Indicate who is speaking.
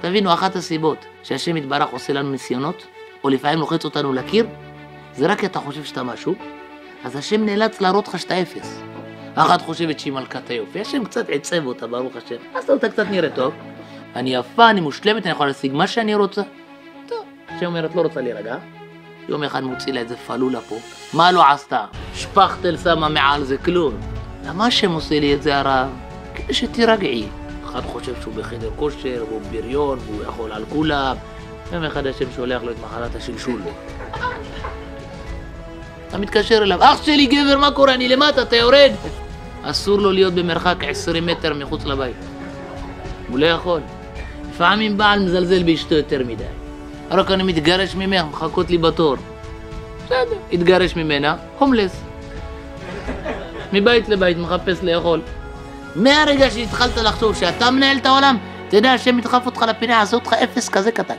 Speaker 1: תבינו, אחת הסיבות שהשם יתברך עושה לנו ניסיונות, או לפעמים לוחץ אותנו לקיר, זה רק כי אתה חושב שאתה משהו, אז השם נאלץ להראות לך שאתה אפס. אחת חושבת שהיא מלכת היופי, השם קצת עצב אותה, ברוך השם. אז אתה קצת נראה טוב, אני יפה, אני מושלמת, אני יכולה להשיג מה שאני רוצה. טוב, השם אומרת, לא רוצה להירגע. יום אחד מוציא לה איזה פלולה פה. מה לא עשתה? שפכתל שמה מעל זה כלום. למה השם עושה לי את זה הרב? כדי שתירגעי. אחד חושב שהוא בחדר כושר, והוא בריון, והוא יכול על כולם. יום אחד השם שולח לו את מחלת השלשול. אתה מתקשר אליו, אח שלי גבר, מה קורה? אני למטה, אתה יורד? אסור לו להיות במרחק 20 מטר מחוץ לבית. הוא לא יכול. לפעמים בעל מזלזל באשתו יותר מדי. רק אני מתגרש ממך, מחכות לי בתור. בסדר, התגרש ממנה, הומלס. מבית לבית מחפש לאכול. מהרגע שהתחלת לחשוב שאתה מנהל את העולם, אתה יודע, השם ידחף אותך לפינה, עשה אותך אפס כזה קטן.